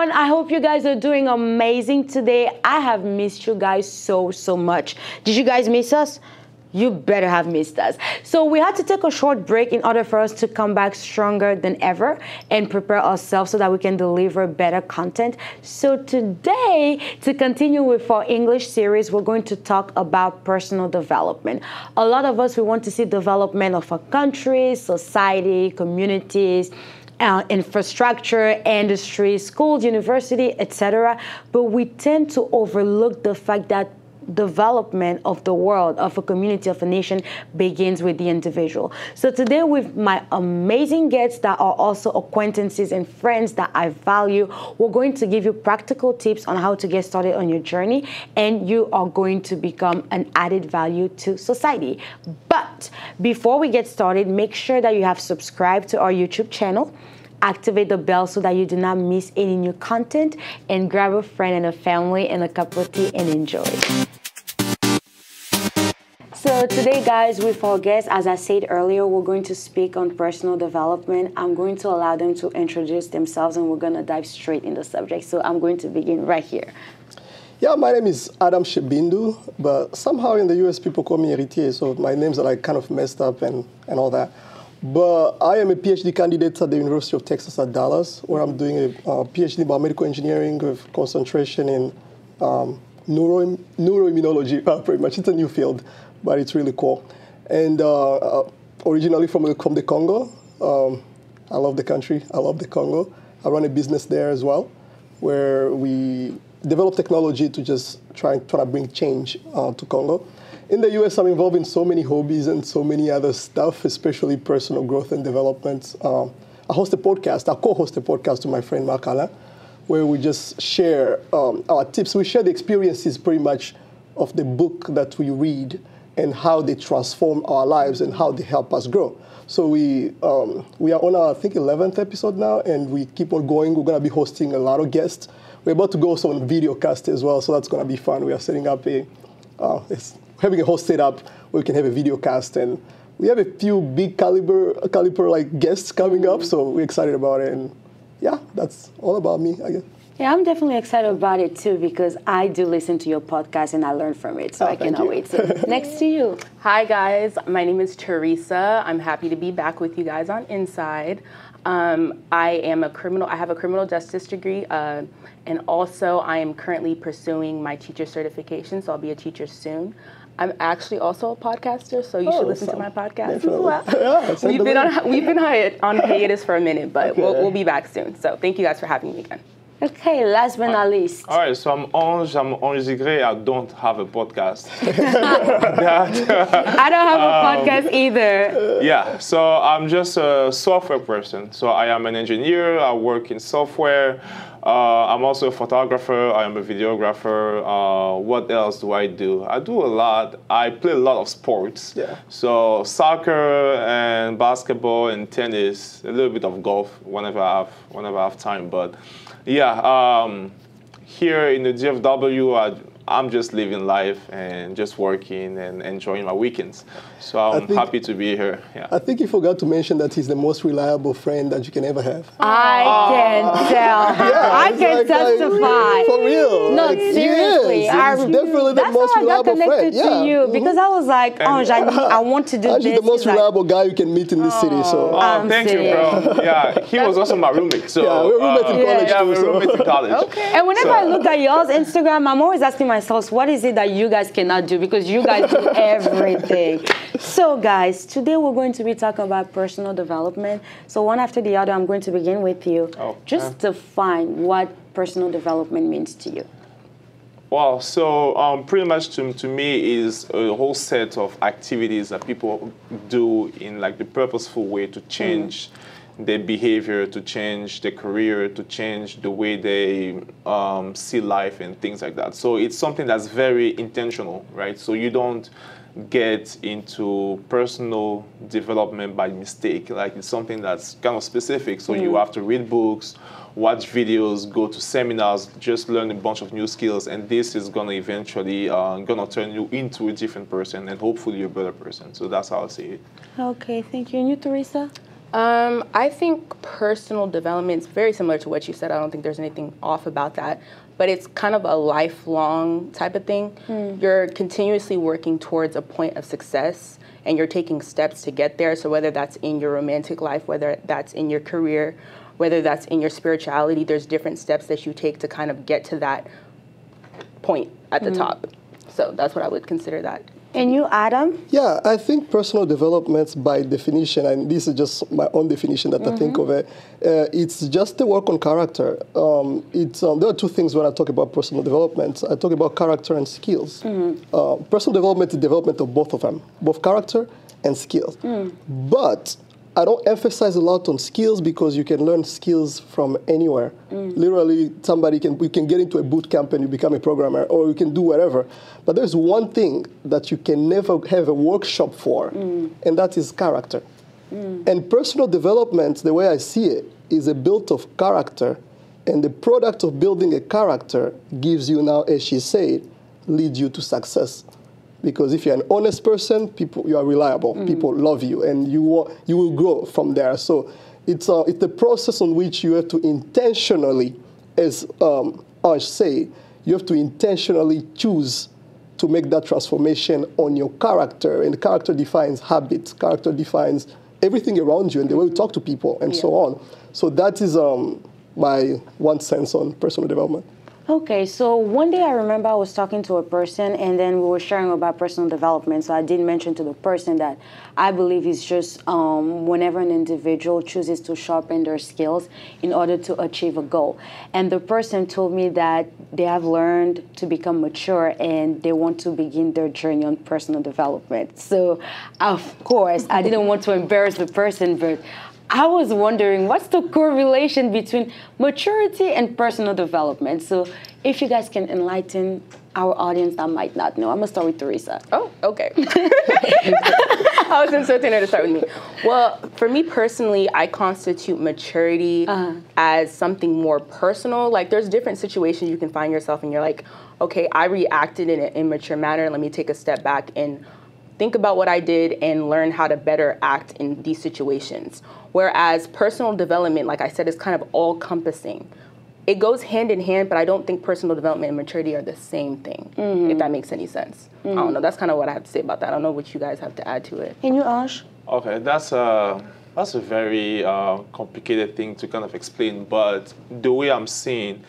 everyone. I hope you guys are doing amazing today. I have missed you guys so much. Did you guys miss us? You better have missed us. So we had to take a short break in order for us to come back stronger than ever and prepare ourselves so that we can deliver better content. So today, to continue with our English series, we're going to talk about personal development. A lot of us, we want to see development of our country, society, communities, infrastructure, industry, schools, university, etc. But we tend to overlook the fact that development of the world, of a community, of a nation begins with the individual. So today with my amazing guests that are also acquaintances and friends that I value, we're going to give you practical tips on how to get started on your journey, and you are going to become an added value to society. But before we get started, make sure that you have subscribed to our YouTube channel. Activate the bell so that you do not miss any new content, and grab a friend and a family and a cup of tea and enjoy. So today, guys, with our guests, as I said earlier, we're going to speak on personal development. I'm going to allow them to introduce themselves, and we're going to dive straight in the subject. So I'm going to begin right here. Yeah, my name is Adam Shebindu, but somehow in the US people call me Héritier, so my names are like kind of messed up and all that. But I am a PhD candidate at the University of Texas at Dallas, where I'm doing a PhD in biomedical engineering with concentration in neuroimmunology, pretty much. It's a new field, but it's really cool. And originally from the Congo. I love the country. I love the Congo. I run a business there as well, where we develop technology to just try to bring change to Congo. In the US, I'm involved in so many hobbies and so many other stuff, especially personal growth and development. I host a podcast. I co-host a podcast with my friend Mark Alain, where we just share our tips. We share the experiences pretty much of the book that we read and how they transform our lives and how they help us grow. So we are on our, I think, 11th episode now, and we keep on going. We're going to be hosting a lot of guests. We're about to go also on video cast as well, so that's going to be fun. We are setting up having a whole setup where we can have a video cast, and we have a few big caliber like guests coming up, so we're excited about it. And yeah, that's all about me, I guess. Yeah, I'm definitely excited about it too, because I do listen to your podcast and I learn from it, so I cannot wait. So next to you. Hi guys, my name is Teresa. I'm happy to be back with you guys on Inside. I have a criminal justice degree, and also I am currently pursuing my teacher certification, so I'll be a teacher soon. I'm actually also a podcaster, so you should listen to my podcast as well. Yeah, we've been on hiatus for a minute, but we'll be back soon. So thank you guys for having me again. Okay, last but not least. All right, so I'm Ange Zigré. I don't have a podcast. I don't have a podcast either. Yeah, so I'm just a software person. So I am an engineer. I work in software. I'm also a photographer. I am a videographer. What else do? I do a lot. I play a lot of sports. Yeah. So soccer and basketball and tennis, a little bit of golf whenever I have time. But yeah, here in the DFW, I'm just living life and just working and enjoying my weekends. So I'm happy to be here. Yeah. I think you forgot to mention that he's the most reliable friend that you can ever have. I can tell. Yeah, I can testify. For real. No, seriously. Yes, he's definitely the most reliable friend. That's how I got connected to you, because I was like, Ange, I want to do this. He's the most reliable guy you can meet in this city. So. Thank you, bro. Yeah, he was also my roommate. So yeah, we're roommates in college. Yeah, we're roommates in college. Okay. And whenever I look at y'all's Instagram, I'm always asking myself, what is it that you guys cannot do? Because you guys do everything. So guys, today we're going to be talking about personal development. So one after the other, I'm going to begin with you. Just define what personal development means to you. Well, so pretty much to me is a whole set of activities that people do in like the purposeful way to change their behavior, to change their career, to change the way they see life and things like that. So it's something that's very intentional, right? So you don't get into personal development by mistake. Like it's something that's kind of specific. So you have to read books, watch videos, go to seminars, just learn a bunch of new skills, and this is gonna eventually gonna turn you into a different person and hopefully a better person. So that's how I see it. Okay, thank you. And you, Teresa? I think personal development is very similar to what you said. I don't think there's anything off about that. But it's kind of a lifelong type of thing. You're continuously working towards a point of success, and you're taking steps to get there. So whether that's in your romantic life, whether that's in your career, whether that's in your spirituality, there's different steps that you take to kind of get to that point at the top. So that's what I would consider that. And you, Adam? Yeah, I think personal development by definition, and this is just my own definition that I think of it, it's just a work on character. There are two things when I talk about personal development. I talk about character and skills. Personal development is development of both of them, both character and skills. But I don't emphasize a lot on skills because you can learn skills from anywhere. Literally, we can get into a boot camp and you become a programmer, or you can do whatever. But there's one thing that you can never have a workshop for, and that is character. And personal development, the way I see it, is a build of character, and the product of building a character gives you now, as she said, leads you to success. Because if you're an honest person, you are reliable. People love you, and you will grow from there. So it's the process on which you have to intentionally, as Ash say, you have to intentionally choose to make that transformation on your character. And character defines habits. Character defines everything around you and the way you talk to people and so on. So that is my 1 cent on personal development. Okay, so one day I remember I was talking to a person, and then we were sharing about personal development. So I did mention to the person that I believe it's just whenever an individual chooses to sharpen their skills in order to achieve a goal. And the person told me that they have learned to become mature and they want to begin their journey on personal development. So, of course, I didn't want to embarrass the person, but I was wondering, what's the correlation between maturity and personal development? So if you guys can enlighten our audience that might not know. I'm going to start with Teresa. Oh, okay. I was expecting her to start with me. Well, for me personally, I constitute maturity as something more personal. Like, there's different situations you can find yourself and you're like, okay, I reacted in an immature manner. Let me take a step back and think about what I did and learn how to better act in these situations. Whereas personal development, like I said, is kind of all-encompassing. It goes hand in hand, but I don't think personal development and maturity are the same thing, if that makes any sense. I don't know. That's kind of what I have to say about that. I don't know what you guys have to add to it. And you, Ash? Okay, that's a very complicated thing to kind of explain, but the way I'm seeing,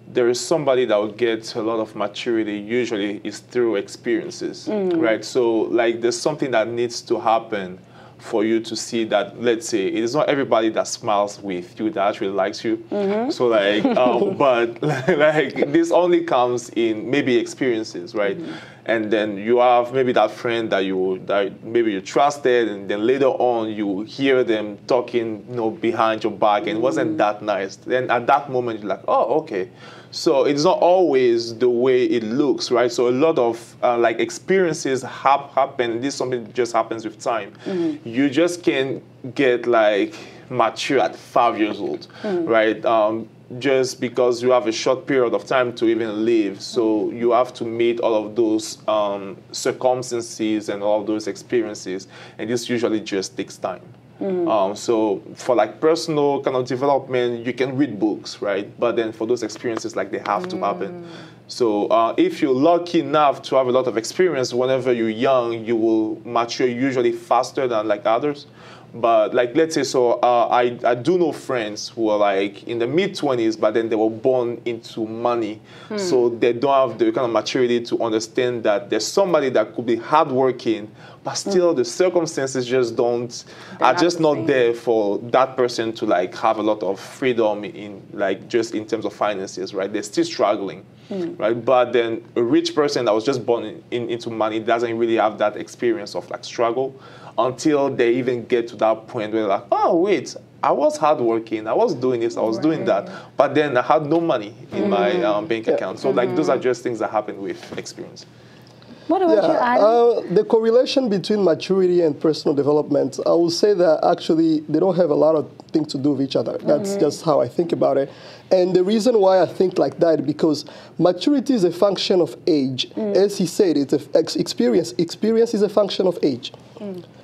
there is somebody that will get a lot of maturity usually is through experiences, right? So like there's something that needs to happen for you to see that, let's say, it is not everybody that smiles with you that actually likes you. So like, but like this only comes in maybe experiences, right? And then you have maybe that friend that maybe you trusted, and then later on you hear them talking, behind your back, and it wasn't that nice. Then at that moment you're like, oh, okay. So it's not always the way it looks, right? So a lot of like experiences happen. This is something that just happens with time. You just can't get like mature at 5 years old, right? Just because you have a short period of time to even live. So you have to meet all of those circumstances and all of those experiences. And this usually just takes time. So for like personal kind of development, you can read books, right? But then for those experiences, like they have to happen. So if you're lucky enough to have a lot of experience, whenever you're young, you will mature usually faster than like others. But like, let's say, so I do know friends who are like in the mid-20s, but then they were born into money. So they don't have the kind of maturity to understand that there's somebody that could be hardworking, but still the circumstances just are just not there for that person to like have a lot of freedom in like just in terms of finances, right? They're still struggling, right? But then a rich person that was just born into money doesn't really have that experience of like struggle until they even get to that point where they're like, oh, wait, I was hardworking, I was doing this, I was doing that, but then I had no money in my bank account. So like those are just things that happen with experience. What about you, Adam? The correlation between maturity and personal development, I will say that actually they don't have a lot of things to do with each other. That's just how I think about it. And the reason why I think like that is because maturity is a function of age. As he said, it's experience. Experience is a function of age.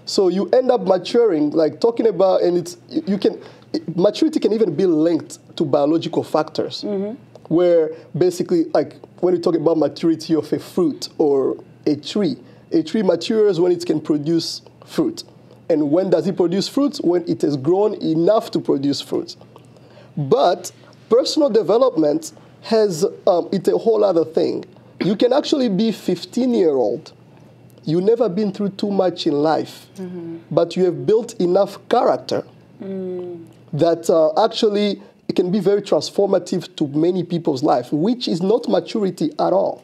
So you end up maturing, like talking about, and maturity can even be linked to biological factors, where basically, like when we talk about maturity of a fruit or a tree matures when it can produce fruit. And when does it produce fruit? When it has grown enough to produce fruit. But personal development has, it's a whole other thing. You can actually be 15-year-old. You've never been through too much in life, but you have built enough character that actually it can be very transformative to many people's life, which is not maturity at all.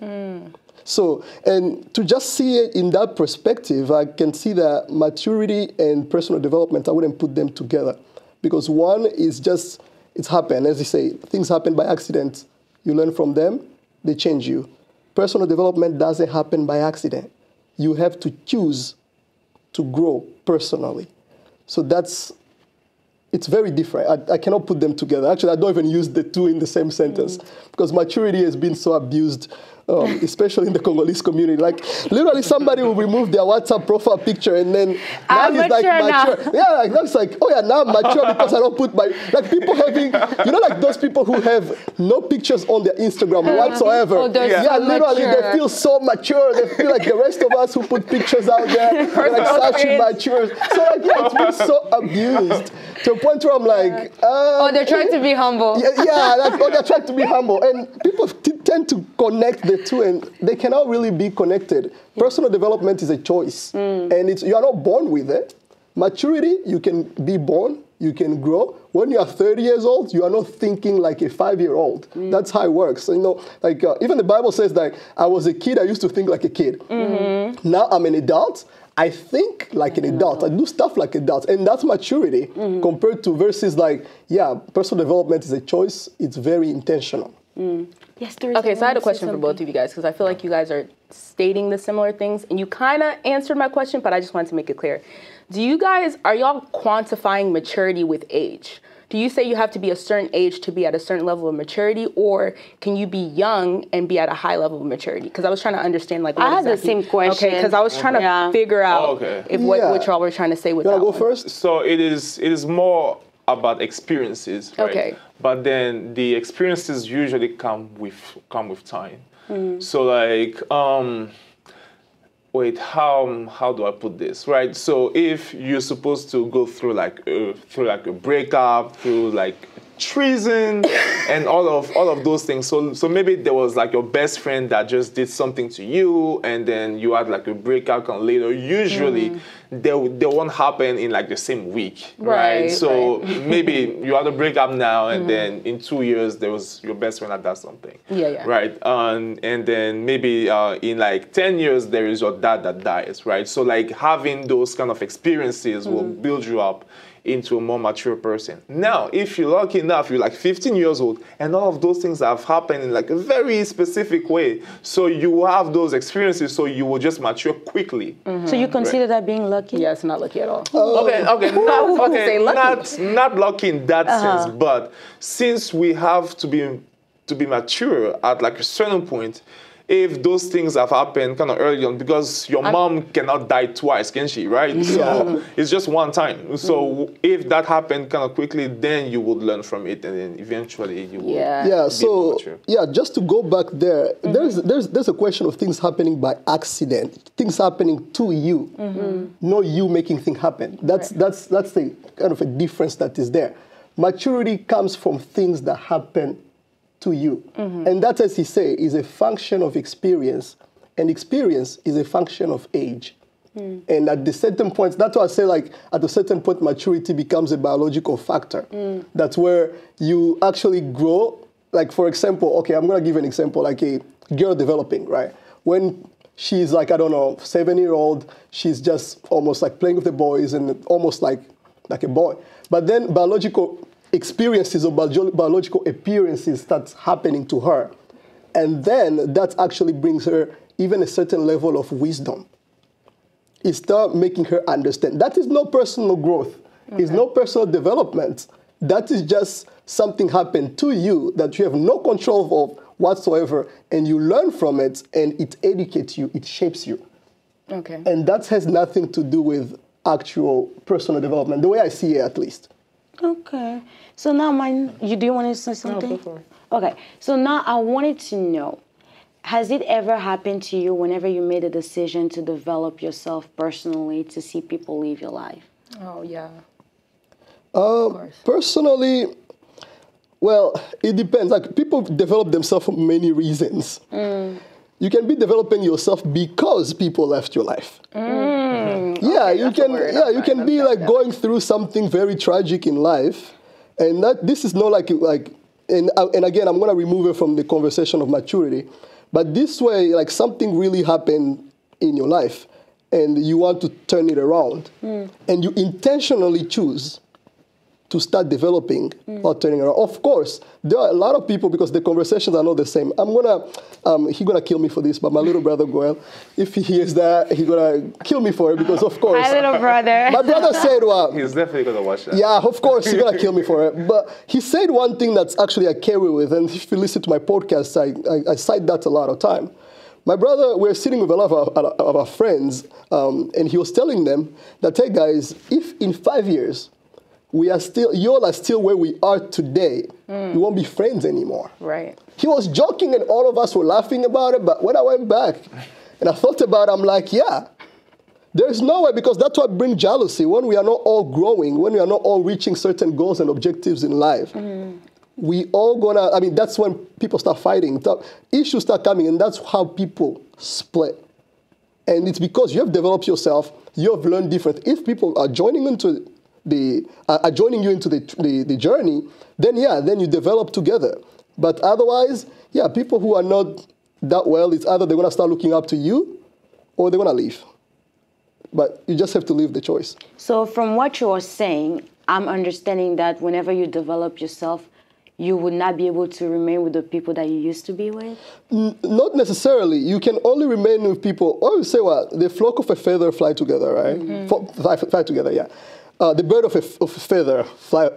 So, and to just see it in that perspective, I can see that maturity and personal development, I wouldn't put them together. Because one is just, it's happened. As you say, things happen by accident. You learn from them, they change you. Personal development doesn't happen by accident. You have to choose to grow personally. So it's very different. I cannot put them together. Actually, I don't even use the two in the same sentence because maturity has been so abused, especially in the Congolese community. Like, literally somebody will remove their WhatsApp profile picture and then now he's like mature. Yeah, like that's like, oh yeah, now I'm mature because I don't put my, like people having, you know, like those people who have no pictures on their Instagram whatsoever. Oh, yeah, so literally mature. they feel so mature. They feel like the rest of us who put pictures out there, they're like such immature. So like, yeah, it's been so abused to a point where I'm like, they're trying to be humble. Yeah, like, they're trying to be humble. And people tend to connect the two, and they cannot really be connected. Personal development is a choice, and you are not born with it. Maturity, you can be born, you can grow. When you are 30 years old, you are not thinking like a 5-year-old. That's how it works. So, you know, like even the Bible says that I was a kid, I used to think like a kid. Now I'm an adult. I think like an adult. I do stuff like adults. And that's maturity compared to versus like, yeah, personal development is a choice. It's very intentional. Yes, there is. Okay, so I had a question for both of you guys because I feel like you guys are stating the similar things and you kind of answered my question, but I just wanted to make it clear. Are y'all quantifying maturity with age? Do you say you have to be a certain age to be at a certain level of maturity, or can you be young and be at a high level of maturity? Because I was trying to understand, like, I had the same question. Okay, because I was trying to figure out what y'all were trying to say with that. You want to go first? So it is more about experiences, right? Okay. But then the experiences usually come with time. So like, wait, how do I put this, right? So if you're supposed to go through like a breakup, through like treason and all of those things. So maybe there was like your best friend that just did something to you, and then you had like a breakout and later. Usually they won't happen in like the same week, right? So maybe you had a breakup now, and then in 2 years there was your best friend that does something, right? And then maybe in like 10 years there is your dad that dies, right? So like having those kind of experiences will build you up into a more mature person. Now, if you're lucky enough, you're like 15 years old, and all of those things have happened in like a very specific way. So you have those experiences, so you will just mature quickly. So you consider that being lucky? Yeah, it's not lucky at all. Not lucky in that sense, but since we have to be mature at like a certain point, if those things have happened kind of early on, because your mom cannot die twice, can she, right? So it's just one time. So if that happened kind of quickly, then you would learn from it, and then eventually you will just to go back there, there's a question of things happening by accident, things happening to you, not you making things happen. That's the kind of a difference that is there. Maturity comes from things that happen to you. And that, as he say, is a function of experience, and experience is a function of age. And at the certain points, that's why I say, like, at a certain point, maturity becomes a biological factor. That's where you actually grow. Like, for example, okay, I'm going to give an example, like a girl developing, right? When she's like, I don't know, 7-year-old, she's just almost like playing with the boys and almost like a boy. But then biological experiences or biological appearances starts happening to her. And then that actually brings her even a certain level of wisdom. It starts making her understand. That is no personal growth. Okay. It's no personal development. That is just something happened to you that you have no control of whatsoever, and you learn from it, and it educates you, it shapes you. Okay. And that has nothing to do with actual personal development, the way I see it at least. Okay. So now do you want to say something? No, go for it. Okay. So now I wanted to know, has it ever happened to you whenever you made a decision to develop yourself personally to see people live your life? Oh, yeah. Personally, well, it depends. Like, people develop themselves for many reasons. You can be developing yourself because people left your life. Yeah, you can be like going through something very tragic in life, and this is not and again, I'm gonna remove it from the conversation of maturity, but this way, like, something really happened in your life, and you want to turn it around, and you intentionally choose to start developing or turning around. Of course, there are a lot of people, because the conversations are not the same. He's gonna kill me for this, but my little brother Goel, if he hears that, he's gonna kill me for it, because of course. My little brother. My brother said, well. He's definitely gonna watch that. Yeah, of course, he's gonna kill me for it. But he said one thing that's actually I carry with, and if you listen to my podcast, I cite that a lot of time. My brother, we're sitting with a lot of our friends, and he was telling them that, hey guys, if in 5 years, you all are still where we are today, we won't be friends anymore. Right. He was joking and all of us were laughing about it, but when I went back and I thought about it, I'm like, yeah, there's no way, because that's what brings jealousy. When we are not all growing, when we are not all reaching certain goals and objectives in life, that's when people start fighting, issues start coming, and that's how people split. And it's because you have developed yourself, you have learned different. If people are joining you into the journey, then you develop together. But otherwise, people who are not that well, it's either they're going to start looking up to you or they're going to leave. But you just have to leave the choice. So from what you're saying, I'm understanding that whenever you develop yourself, you would not be able to remain with the people that you used to be with? Not necessarily. You can only remain with people, or you say what? The flock of a feather fly together, right? Fly together, yeah. The bird of a feather fly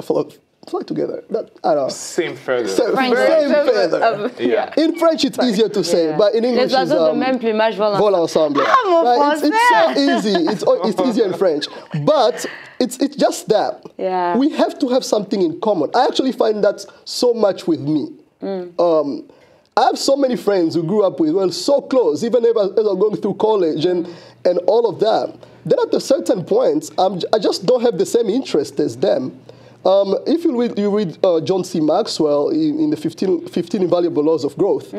together. I don't know. Same feather. Same feather. Yeah. In French, it's easier to say, but in English, it's vol ensemble. It's so easy. It's easier in French, but it's just that. Yeah. We have to have something in common. I actually find that so much with me. I have so many friends who grew up with, well, so close, even as I'm going through college and all of that. Then at a certain point, I just don't have the same interest as them. If you read John C. Maxwell in the 15 Invaluable Laws of Growth,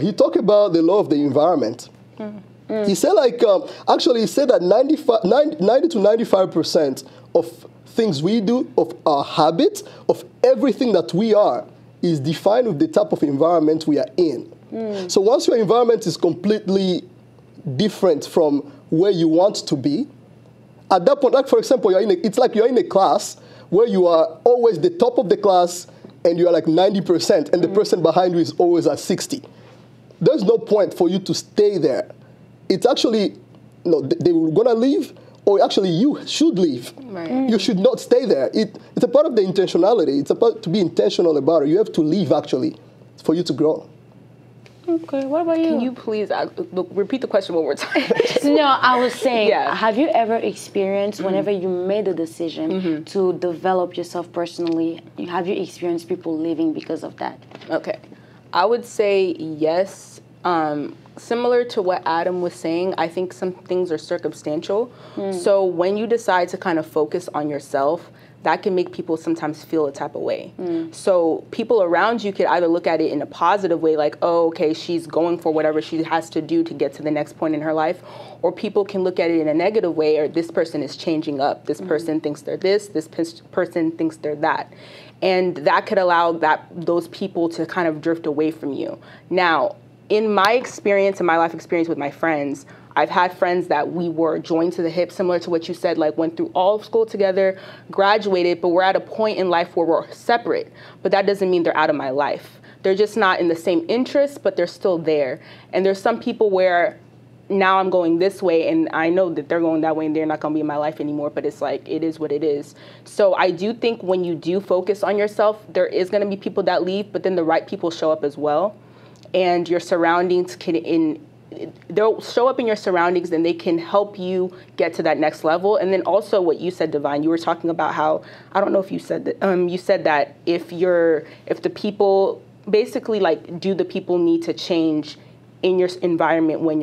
he talked about the law of the environment. He said, he said that 90 to 95% of things we do, of our habits, of everything that we are, is defined with the type of environment we are in. So once your environment is completely different from where you want to be, at that point, like for example, it's like you're in a class where you are always the top of the class and you are like 90% and the person behind you is always at 60. There's no point for you to stay there. It's actually, they were gonna leave, or actually you should leave. Right. You should not stay there. It's a part of the intentionality. It's about to be intentional about it. You have to leave actually for you to grow. Okay, what about you? Can you please repeat the question one more time? No, I was saying, have you ever experienced, whenever you made a decision to develop yourself personally, have you experienced people leaving because of that? Okay. I would say yes. Similar to what Adam was saying, I think some things are circumstantial. So when you decide to kind of focus on yourself, that can make people sometimes feel a type of way. So people around you could either look at it in a positive way, like, oh, okay, she's going for whatever she has to do to get to the next point in her life. Or people can look at it in a negative way, or this person is changing up. This person thinks they're this person thinks they're that. And that could allow those people to kind of drift away from you. Now, in my experience, in my life experience with my friends, I've had friends that we were joined to the hip, similar to what you said, like went through all of school together, graduated, but we're at a point in life where we're separate. But that doesn't mean they're out of my life. they're just not in the same interest, but they're still there. And there's some people where now I'm going this way and I know that they're going that way and they're not going to be in my life anymore, but it's like, it is what it is. So I do think when you do focus on yourself, there is going to be people that leave, but then the right people show up as well. And your surroundings they'll show up in your surroundings and they can help you get to that next level. And then also what you said, Divine, you were talking about how, I don't know if you said that, you said that if the people, basically like, do the people need to change in your environment when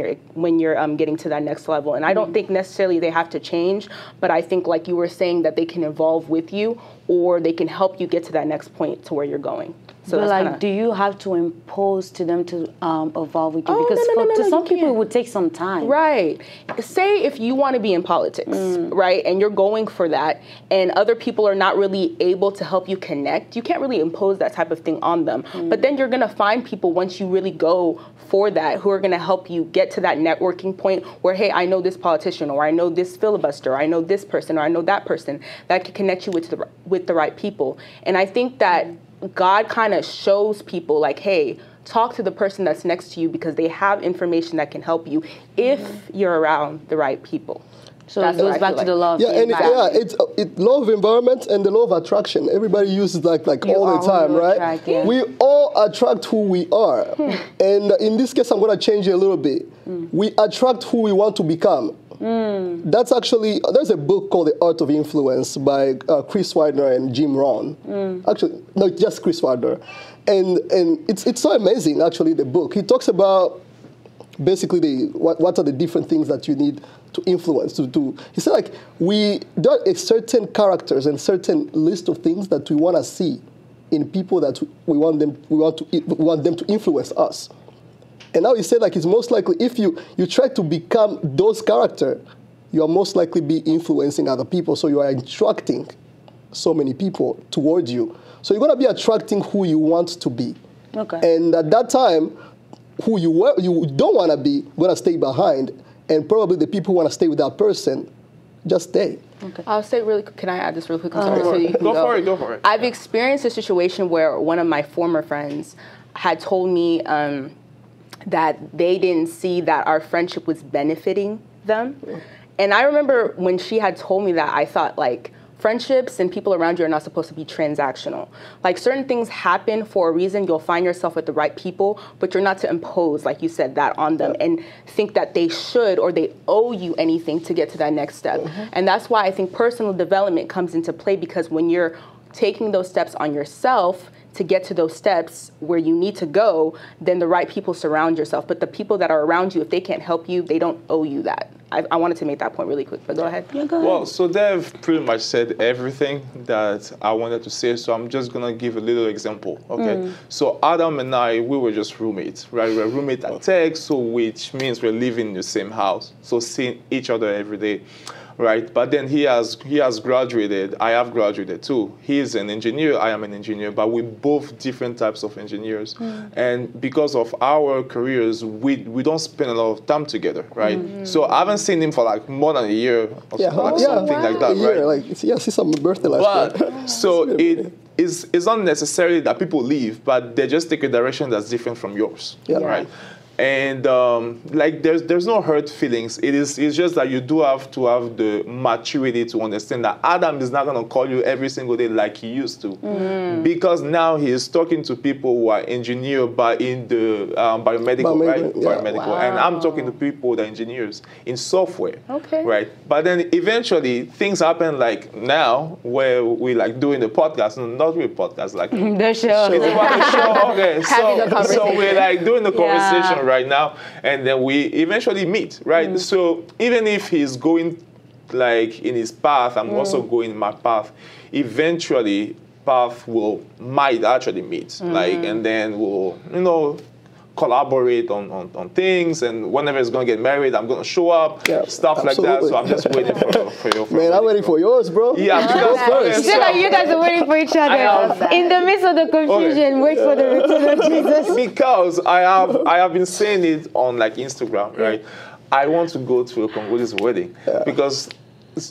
you're getting to that next level? And I don't think necessarily they have to change, but I think, like you were saying, that they can evolve with you or they can help you get to that next point to where you're going. So but like, do you have to impose to them to evolve with you? Because to some people, it would take some time. Right. Say if you want to be in politics, right, and you're going for that, and other people are not really able to help you connect, you can't really impose that type of thing on them. But then you're going to find people, once you really go for that, who are going to help you get to that networking point where, hey, I know this politician, or I know this filibuster, or I know this person, or I know that person, that can connect you with the right people. And I think that God kind of shows people, like, hey, talk to the person that's next to you because they have information that can help you if you're around the right people. So it goes back to the law of it's law of environment and the law of attraction. Everybody uses like all the time, right? We all attract who we are. And in this case, I'm going to change it a little bit. We attract who we want to become. That's actually, there's a book called The Art of Influence by Chris Widener and Jim Rohn. Actually, no, just Chris Widener. And it's so amazing, actually, the book. He talks about basically what are the different things that you need to influence, to do. He said, like, there are certain characters and certain list of things that we want to see in people that we want them to influence us. And now he said, like, it's most likely if you try to become those characters, you are most likely be influencing other people. So you are attracting so many people towards you. So you're going to be attracting who you want to be. Okay. And at that time, who you don't want to be going to stay behind. And probably the people who want to stay with that person, just stay. Okay. I'll say really quick, can I add this really quick? I'm sorry, so you can go for it. I've experienced a situation where one of my former friends had told me that they didn't see that our friendship was benefiting them. And I remember when she had told me that, I thought, like, friendships and people around you are not supposed to be transactional. Like, certain things happen for a reason. You'll find yourself with the right people, but you're not to impose, like you said, that on them and think that they should or they owe you anything to get to that next step. And that's why I think personal development comes into play, because when you're taking those steps on yourself to get to those steps where you need to go, then the right people surround yourself. But the people that are around you, if they can't help you, they don't owe you that. I wanted to make that point really quick, but go ahead. Yeah, go ahead. Well, so they've pretty much said everything that I wanted to say, so I'm just going to give a little example, okay? So Adam and I, we were just roommates, right? We were roommates at Tech, so which means we're living in the same house, so seeing each other every day. Right, but then he has graduated. I have graduated too. He is an engineer. I am an engineer, but we're both different types of engineers. And because of our careers, we don't spend a lot of time together, right? So I haven't seen him for like more than a year or something like that, right? Like, yeah, see some birthday last year. So it's not necessarily that people leave, but they just take a direction that's different from yours, right? And like there's no hurt feelings. It's just that you do have to have the maturity to understand that Adam is not going to call you every single day like he used to, because now he is talking to people who are engineers, but in the biomedical, right? Biomedical, and I'm talking to people that are engineers in software, right? But then eventually things happen, like now where we like doing the podcast, not really podcast, like the show. It's about the show. Okay, so we're like doing the conversation right now, and then we eventually meet, right? So even if he's going like in his path, I'm also going in my path, eventually path might actually meet, like, and then we'll, collaborate on things, and whenever he's going to get married, I'm going to show up, stuff like that. So I'm just waiting for you. Man, I'm waiting for yours, bro. Yeah, first. So like you guys are waiting for each other. In the midst of the confusion, wait for the return of Jesus. Because I have been saying it on like Instagram, right? I want to go to a Congolese wedding because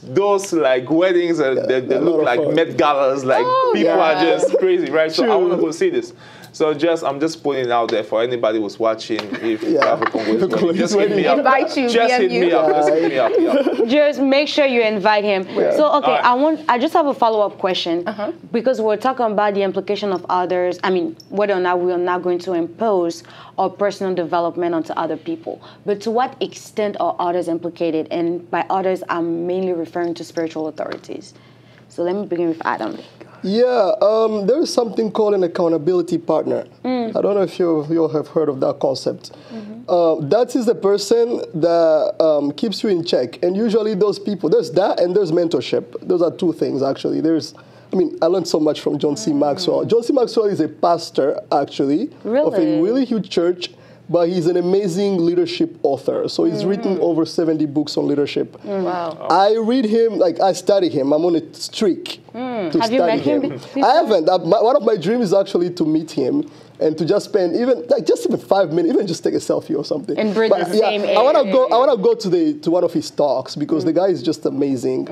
those like weddings, they look like Met Galas, like people are just crazy, right? So I want to go see this. So I'm just putting it out there for anybody who's watching. If you have a Congolese, just hit me up. Invite you. Just hit me up. Just hit me up. Yeah. Just make sure you invite him. Yeah. So, okay, Right. I just have a follow-up question because we're talking about the implication of others. I mean, whether or not we are not going to impose our personal development onto other people. But to what extent are others implicated? And by others, I'm mainly referring to spiritual authorities. So let me begin with Adam. Yeah, there is something called an accountability partner. I don't know if you have heard of that concept. That is the person that keeps you in check. And usually those people, there's that and there's mentorship. Those are two things, actually. I learned so much from John C. Maxwell. John C. Maxwell is a pastor, actually, of a really huge church, but he's an amazing leadership author. So he's written over 70 books on leadership. Wow. I read him, I study him. I'm on a streak to Have you met study him? I haven't. One of my dreams is actually to meet him and to just spend even 5 minutes, even just take a selfie or something. And breathe the same air. I want to go to one of his talks because the guy is just amazing.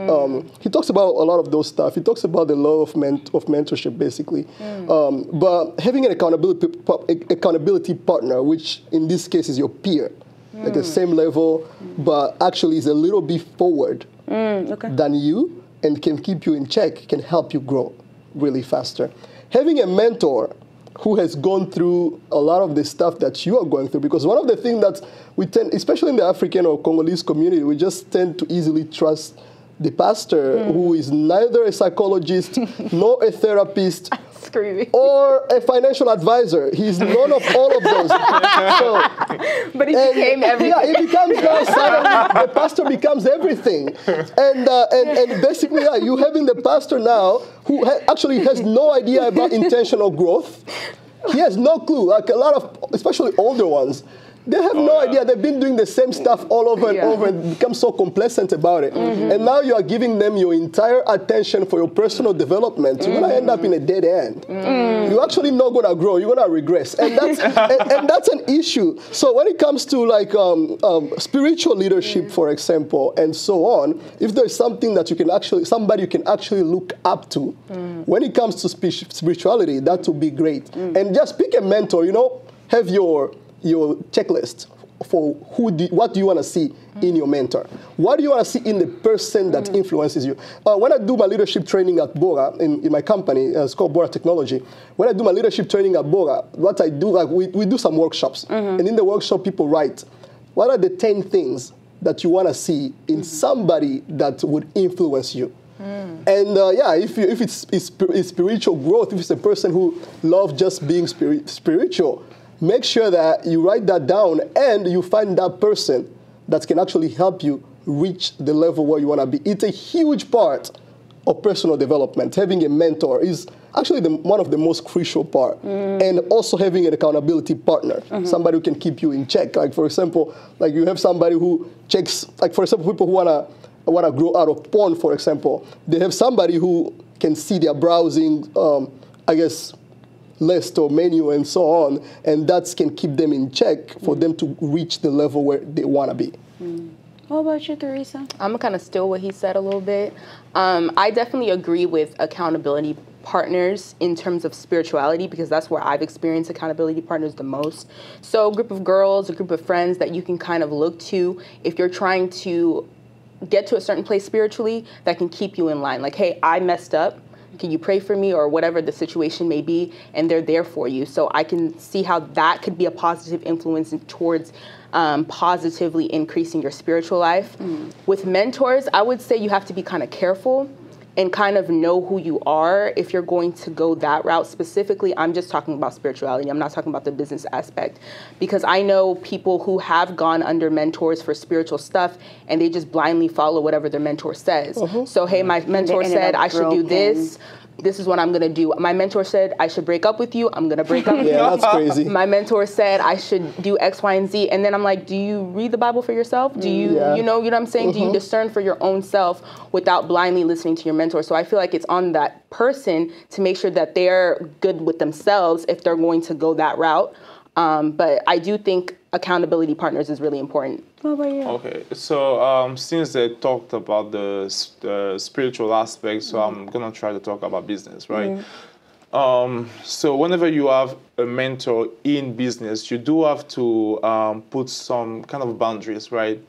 He talks about a lot of those stuff. He talks about the law of mentorship, basically. But having an accountability partner, which in this case is your peer, like the same level, but actually is a little bit forward than you and can keep you in check, can help you grow really faster. Having a mentor who has gone through a lot of the stuff that you are going through, because one of the things that we tend, especially in the African or Congolese community, we just tend to easily trust the pastor who is neither a psychologist nor a therapist or a financial advisor. He's none of all of those. But he became everything. Yeah, he becomes now suddenly, the pastor becomes everything. And basically, you having the pastor now who actually has no idea about intentional growth. He has no clue. Like a lot of, especially older ones, they have no idea. They've been doing the same stuff all over and over and become so complacent about it. And now you are giving them your entire attention for your personal development. You're going to end up in a dead end. You're actually not going to grow. You're going to regress. And that's, and that's an issue. So when it comes to like spiritual leadership, for example, and so on, if there's something that you can actually, somebody you can actually look up to, when it comes to spirituality, that would be great. And just pick a mentor, have your checklist for what do you want to see in your mentor? What do you want to see in the person that influences you? When I do my leadership training at Bora, in my company, it's called Bora Technology. When I do my leadership training at Bora, what I do, like we do some workshops. And in the workshop, people write, what are the 10 things that you want to see in somebody that would influence you? And if it's spiritual growth, if it's a person who loves just being spiritual, make sure that you write that down and you find that person that can actually help you reach the level where you want to be. It's a huge part of personal development. Having a mentor is actually one of the most crucial part. And also having an accountability partner, somebody who can keep you in check. Like, for example, like you have somebody who checks, like, for example, people who want to grow out of porn, for example. They have somebody who can see their browsing, list or menu and so on, and that can keep them in check for them to reach the level where they want to be. What about you, Teresa? I'm going to kind of steal what he said a little bit. I definitely agree with accountability partners in terms of spirituality, because that's where I've experienced accountability partners the most. So a group of girls, a group of friends that you can kind of look to if you're trying to get to a certain place spiritually that can keep you in line. Like, hey, I messed up. Can you pray for me, or whatever the situation may be, and they're there for you. So I can see how that could be a positive influence towards positively increasing your spiritual life. With mentors, I would say you have to be kind of careful and kind of know who you are if you're going to go that route. Specifically, I'm just talking about spirituality. I'm not talking about the business aspect, because I know people who have gone under mentors for spiritual stuff and they just blindly follow whatever their mentor says. So, hey, my mentor said I should do this. This is what I'm going to do. My mentor said I should break up with you. I'm going to break up with you. Yeah, that's crazy. My mentor said I should do X, Y, and Z. And then I'm like, do you read the Bible for yourself? Do you, you know what I'm saying? Do you discern for your own self without blindly listening to your mentor? So I feel like it's on that person to make sure that they're good with themselves if they're going to go that route. But I do think accountability partners is really important. What about you? Okay, so since they talked about the spiritual aspect, so I'm gonna try to talk about business, right? So whenever you have a mentor in business, you do have to put some kind of boundaries, right?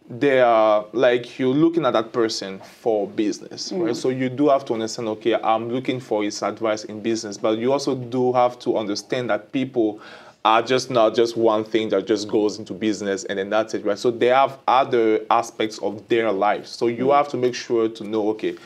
They are like you're looking at that person for business, right? So you do have to understand, okay, I'm looking for his advice in business, but you also do have to understand that people are just not just one thing that just goes into business and then that's it, right? So they have other aspects of their life. So you have to make sure to know, okay,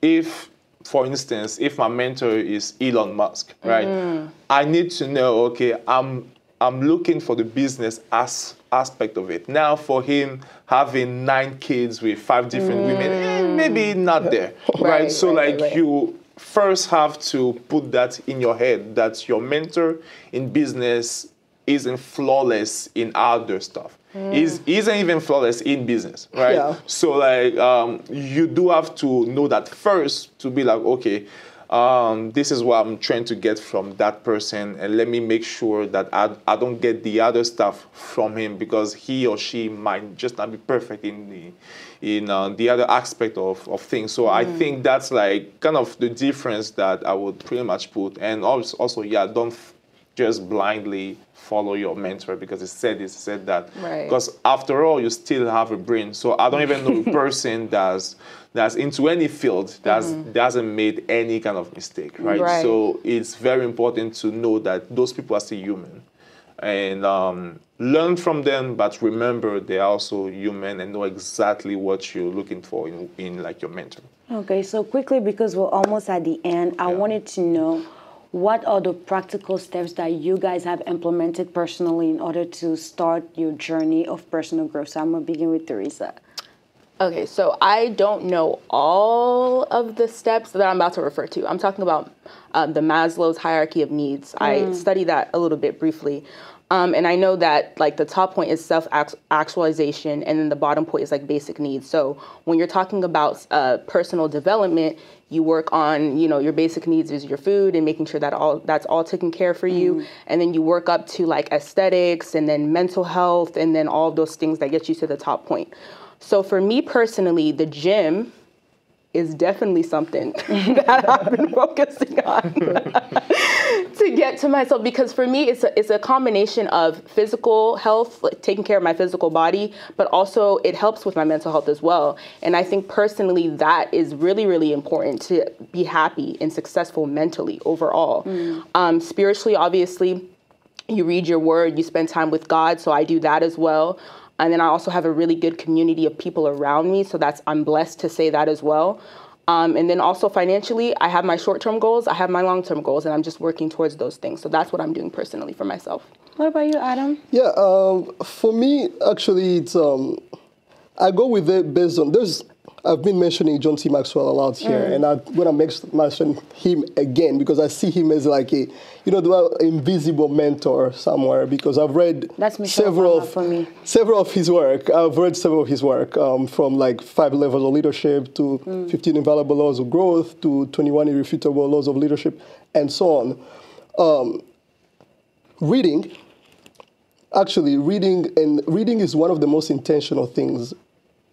if, for instance, if my mentor is Elon Musk, right? I need to know, okay, I'm looking for the business aspect of it. Now, for him having 9 kids with 5 different women, maybe not there, right? So, you first have to put that in your head that your mentor in business isn't flawless in other stuff. Isn't even flawless in business, right? Yeah. So, you do have to know that first to be like, okay, this is what I'm trying to get from that person, and let me make sure that I don't get the other stuff from him because he or she might just not be perfect in the other aspect of things. So I think that's like kind of the difference that I would pretty much put. And also yeah, don't just blindly follow your mentor because it said this, it said that. Right. Because after all, you still have a brain. So I don't even know a person that's into any field that doesn't made any kind of mistake, right? So it's very important to know that those people are still human. And learn from them, but remember they're also human and know exactly what you're looking for in like your mentor. Okay, so quickly, because we're almost at the end, I wanted to know what are the practical steps that you guys have implemented personally in order to start your journey of personal growth? So I'm going to begin with Teresa. Okay, so I don't know all of the steps that I'm about to refer to. I'm talking about the Maslow's hierarchy of needs. I studied that a little bit briefly. And I know that like the top point is self-actualization and then the bottom point is like basic needs. So when you're talking about personal development, you work on, your basic needs is your food and making sure that that's all taken care of for you. And then you work up to like aesthetics and then mental health and then all of those things that get you to the top point. So for me personally, the gym is definitely something that I've been focusing on to get to myself, because for me it's a combination of physical health, like taking care of my physical body, but also it helps with my mental health as well. And I think personally that is really, really important to be happy and successful mentally overall. Spiritually, obviously, you read your word, you spend time with God, so I do that as well. And then I also have a really good community of people around me. So I'm blessed to say that as well. And then also financially, I have my short-term goals, I have my long-term goals, and I'm just working towards those things. So that's what I'm doing personally for myself. What about you, Adam? Yeah, for me, actually, it's I go with it based on, I've been mentioning John C. Maxwell a lot here, and I'm going to mention him again because I see him as like the invisible mentor somewhere, because I've read several of his work. I've read several of his work from like 5 levels of leadership to 15 infallible laws of growth to 21 irrefutable laws of leadership and so on. Reading is one of the most intentional things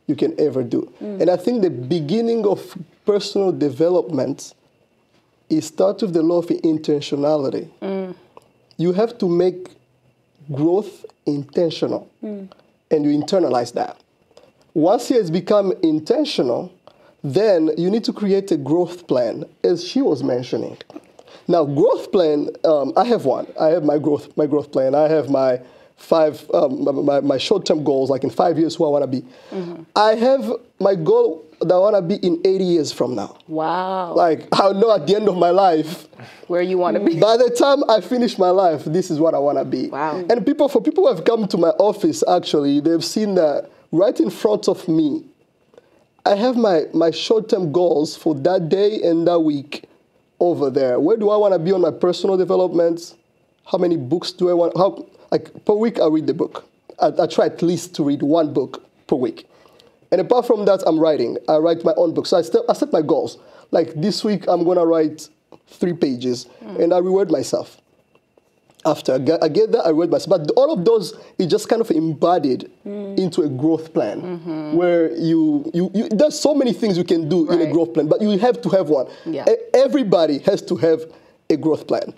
you can ever do. And I think the beginning of personal development is start with the law of intentionality. You have to make growth intentional, and you internalize that. Once it has become intentional, then you need to create a growth plan, as she was mentioning. Now, growth plan, I have one. I have my growth plan. I have my my short-term goals, like in 5 years, who I want to be. I have my goal that I want to be in 80 years from now. Wow. Like, I'll know at the end of my life where you want to be. By the time I finish my life, this is what I want to be. Wow. And for people who have come to my office, actually, they've seen that right in front of me, I have my short-term goals for that day and that week over there. Where do I want to be on my personal development? How many books do I want? Per week, I read the book. I try at least to read 1 book per week. And apart from that, I'm writing. I write my own book. So I set my goals. Like this week, I'm going to write 3 pages, and I reward myself. After I get that, I reward myself. But all of those is just kind of embodied into a growth plan, where there's so many things you can do in a growth plan, but you have to have one. Yeah. Everybody has to have a growth plan.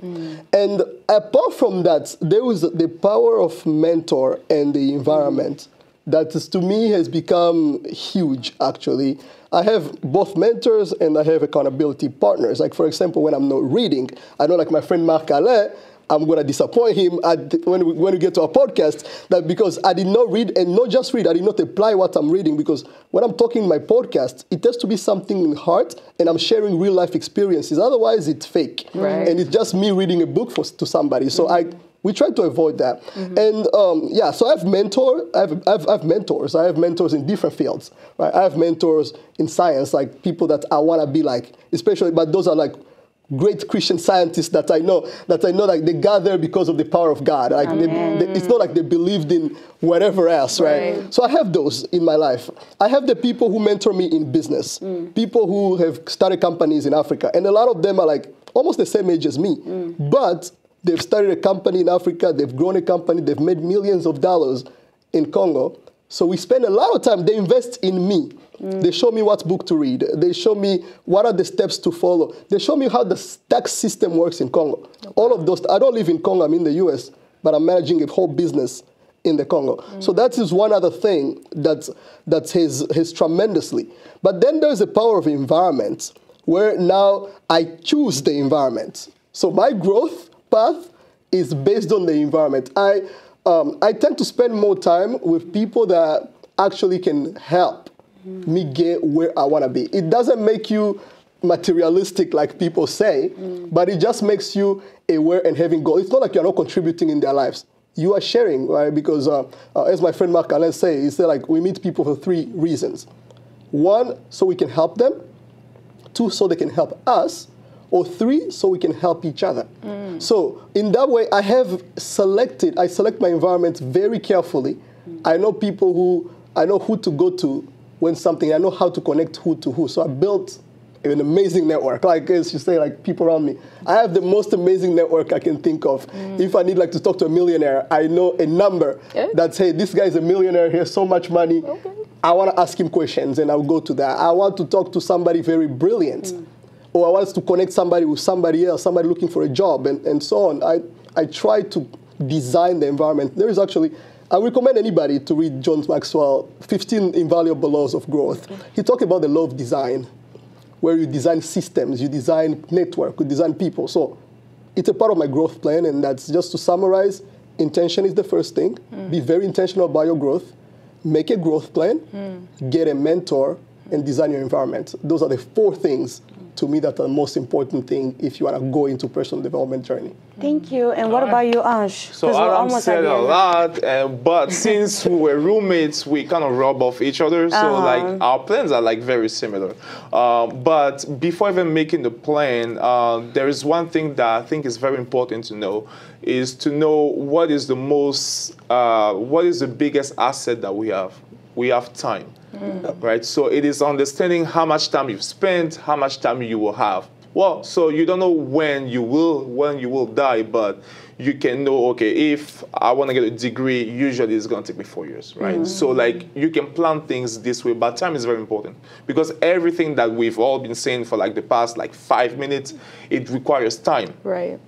And apart from that, there is the power of mentor and the environment that is, to me, has become huge, actually. I have both mentors and I have accountability partners. Like, for example, when I'm not reading, I know, like my friend Marc Alain, I'm going to disappoint him when we get to our podcast, that because I did not read, and not just read, I did not apply what I'm reading, because when I'm talking in my podcast, it has to be something in heart, and I'm sharing real life experiences. Otherwise, it's fake. Right. And it's just me reading a book to somebody. So we try to avoid that. And so I have mentors. I have mentors in different fields. Right? I have mentors in science, like people that I want to be like, especially, but those are like great Christian scientists that I know like they got there because of the power of God. Like it's not like they believed in whatever else, right? So I have those in my life. I have the people who mentor me in business, people who have started companies in Africa, and a lot of them are like almost the same age as me, but they've started a company in Africa, they've grown a company, they've made millions of dollars in Congo. So we spend a lot of time, they invest in me. They show me what book to read. They show me what are the steps to follow. They show me how the tax system works in Congo. All of those, I don't live in Congo, I'm in the US, but I'm managing a whole business in the Congo. So that is one other thing that has tremendously. But then there's the power of environment, where now I choose the environment. So my growth path is based on the environment. I tend to spend more time with people that actually can help me get where I want to be. It doesn't make you materialistic like people say, but it just makes you aware and having goals. It's not like you're not contributing in their lives. You are sharing, right? Because as my friend Marc Alain says, he said, like, we meet people for 3 reasons. 1, so we can help them. 2, so they can help us. Or 3, so we can help each other. So in that way, I select my environment very carefully. I know who to go to when something, I know how to connect who to who. So I built an amazing network, like as you say, like people around me. I have the most amazing network I can think of. If I need like to talk to a millionaire, I know a number that's, hey, this guy is a millionaire, he has so much money. I want to ask him questions and I'll go to that. I want to talk to somebody very brilliant. Or I want to connect somebody with somebody else, somebody looking for a job, and so on. I try to design the environment. There is actually, I recommend anybody to read John Maxwell, 15 Invaluable Laws of Growth. He talked about the law of design, where you design systems, you design network, you design people. So it's a part of my growth plan, and that's just to summarize, intention is the first thing. Be very intentional about your growth. Make a growth plan, get a mentor, and design your environment. Those are the 4 things to me that are the most important thing if you want to go into personal development journey. Thank you. And what about you, Ansh? So Adam said a lot, but since we were roommates, we kind of rub off each other. So like our plans are like very similar. But before even making the plan, there is one thing that I think is very important to know, is to know what is the biggest asset that we have. We have time. Right? So it is understanding how much time you've spent, how much time you will have. Well, so you don't know when you will die, but you can know, okay, if I want to get a degree, usually it's going to take me 4 years, right? So like you can plan things this way, but time is very important, because everything that we've all been saying for like the past like 5 minutes, it requires time. Right.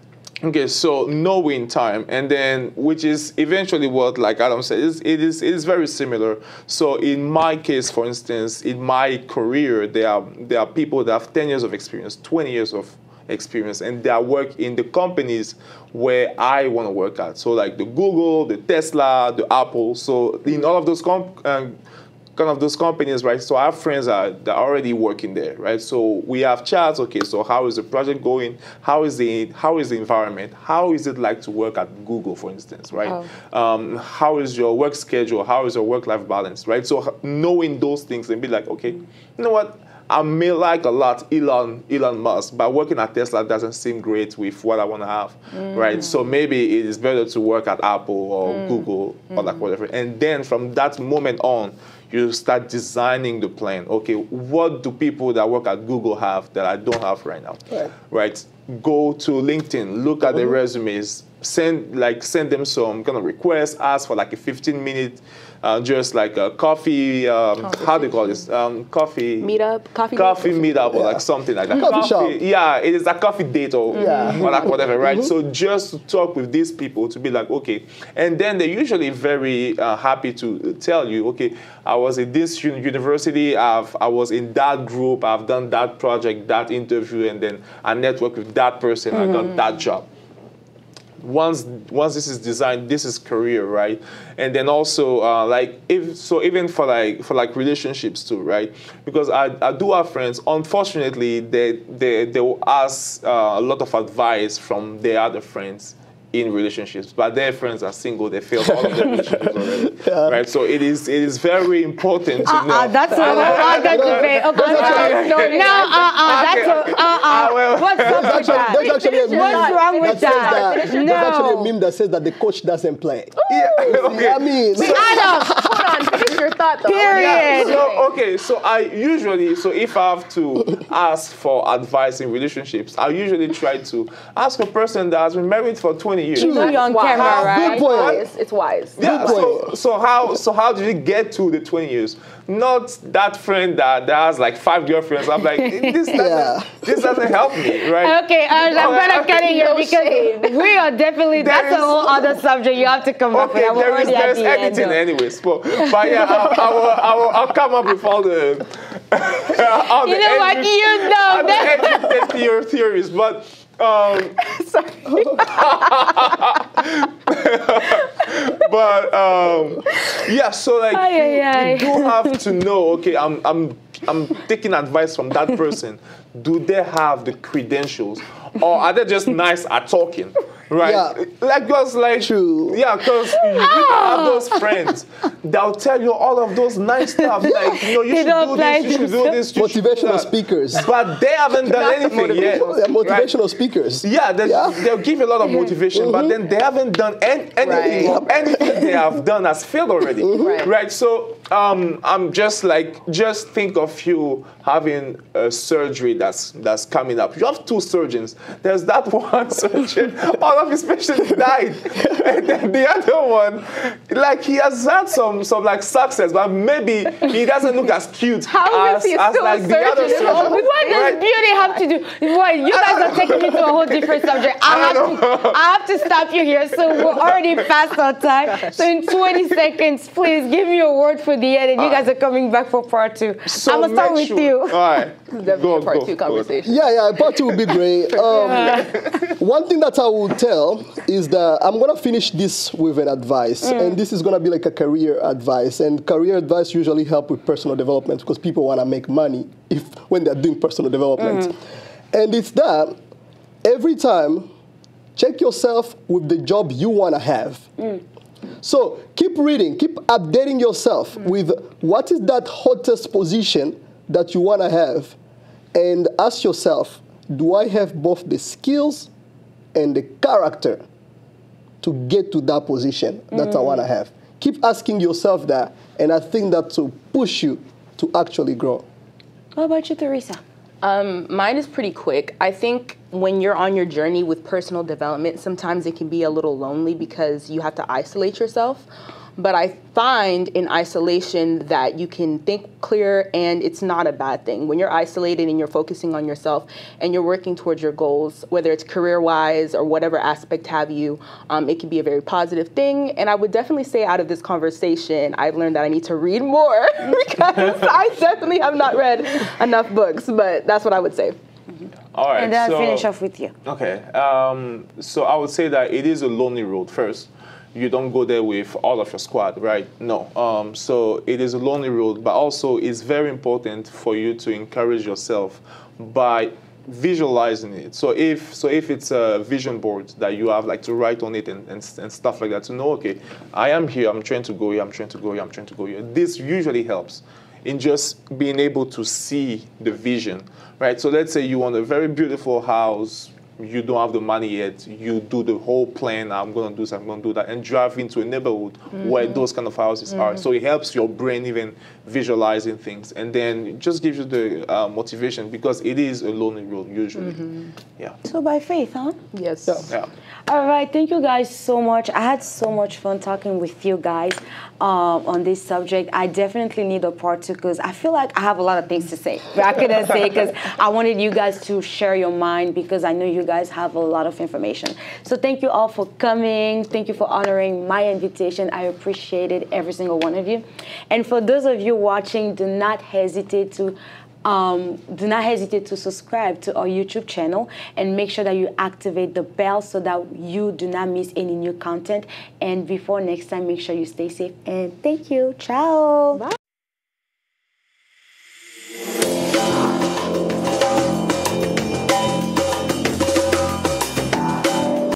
Okay, so knowing time, and then which is eventually what, like Adam said, it is very similar. So in my case, for instance, in my career, there are people that have 10 years of experience, 20 years of experience, and they work in the companies where I want to work at. So like the Google, the Tesla, the Apple. So in all of those kind of those companies, right? So I have friends that are already working there, right? So we have chats. Okay, so how is the project going? How is the environment? How is it like to work at Google, for instance, right? How is your work schedule? How is your work-life balance, right? So knowing those things and be like, okay, you know what? I may like a lot Elon Musk, but working at Tesla doesn't seem great with what I want to have, right? So maybe it is better to work at Apple or Google or like whatever. And then from that moment on, you start designing the plan. Okay, what do people that work at Google have that I don't have right now? Right? Go to LinkedIn, look at their resumes, send them some kind of request, ask for like a 15-minute, just like a coffee, how do you call this? Coffee meetup, coffee meetup, or like something like that. Coffee shop. Yeah, it is a coffee date or like whatever, right? So just to talk with these people, to be like, okay, and then they're usually very happy to tell you, okay, I was in this university, I was in that group, I've done that project, that interview, and then I networked with that person, I got that job. Once this is designed, this is career, right? And then also even for relationships too, right? Because I do have friends. Unfortunately, they will ask a lot of advice from their other friends in relationships, but their friends are single. They failed all of their relationships already, right? So it is very important to know. That's what I'm going to say. What's wrong with that? There's actually a meme that says that the coach doesn't play. Yeah, okay. I mean, Hold on, finish your thought though. Period. So I usually, if I have to ask for advice in relationships, I usually try to ask a person that has been married for 20 years. You on camera, right? Good point. It's wise. Yeah. So how did you get to the 20 years? Not that friend that has like 5 girlfriends. I'm like, this doesn't help me, right? Okay, I'm gonna cut it here because we are definitely, that's a whole other subject you have to come up with. There's editing anyways. But yeah, I'll come up with all the theories, but yeah, so like you do have to know, okay, I'm taking advice from that person. Do they have the credentials, or are they just nice at talking? Right? Yeah. True. Yeah, because you have those friends that'll tell you all of those nice stuff. Like, you should do this, you should do this. Motivational speakers. But they haven't done anything yet. They're motivational speakers. Yeah, they'll give you a lot of motivation, but then they haven't done anything. Anything they have done has failed already. Right? So I'm just think of you having a surgery that's coming up. You have 2 surgeons. There's that one surgeon, all of his patients died. And then the other one, like, he has had some like success, but maybe he doesn't look as cute as like the other surgeon. What does beauty have to do? Boy, you guys are taking me to a whole different subject. I have to stop you here. So we're already past our time. So in 20 seconds, please give me a word for the end, and you guys are coming back for part 2. So I'm gonna start with you. All right. Definitely a part 2 conversation. Yeah, part 2 would be great. One thing that I would tell is that I'm going to finish this with an advice, and this is going to be like a career advice, and career advice usually help with personal development because people want to make money when they're doing personal development. And it's that every time, check yourself with the job you want to have. So keep reading, keep updating yourself with what is that hottest position that you want to have, and ask yourself, do I have both the skills and the character to get to that position that I want to have? Keep asking yourself that, and I think that will push you to actually grow. What about you, Teresa? Mine is pretty quick. I think when you're on your journey with personal development, sometimes it can be a little lonely because you have to isolate yourself. But I find in isolation that you can think clear, and it's not a bad thing. When you're isolated and you're focusing on yourself and you're working towards your goals, whether it's career-wise or whatever aspect have you, it can be a very positive thing. And I would definitely say out of this conversation, I've learned that I need to read more because I definitely have not read enough books, but that's what I would say. All right. And then I'll finish off with you. Okay. So I would say that it is a lonely road first. You don't go there with all of your squad, right? No. So it is a lonely road, but also it's very important for you to encourage yourself by visualizing it. So if it's a vision board that you have, like, to write on it and stuff like that, to know, okay, I am here, I'm trying to go here, I'm trying to go here, I'm trying to go here. This usually helps in just being able to see the vision, right? So let's say you want a very beautiful house you don't have the money yet, you do the whole plan. I'm going to do this, I'm going to do that, and drive into a neighborhood where those kind of houses are. So it helps your brain even visualizing things, and then it just gives you the motivation, because it is a lonely road usually. Yeah. So by faith, huh? Yes. Yeah. All right, thank you guys so much. I had so much fun talking with you guys on this subject. I definitely need a part two, because I feel like I have a lot of things to say, but I couldn't say because I wanted you guys to share your mind, because I know you guys have a lot of information. So thank you all for coming. Thank you for honoring my invitation. I appreciated every single one of you. And for those of you watching, do not hesitate to subscribe to our YouTube channel, and make sure that you activate the bell so that you do not miss any new content. And before next time, make sure you stay safe, and thank you. Ciao. Bye.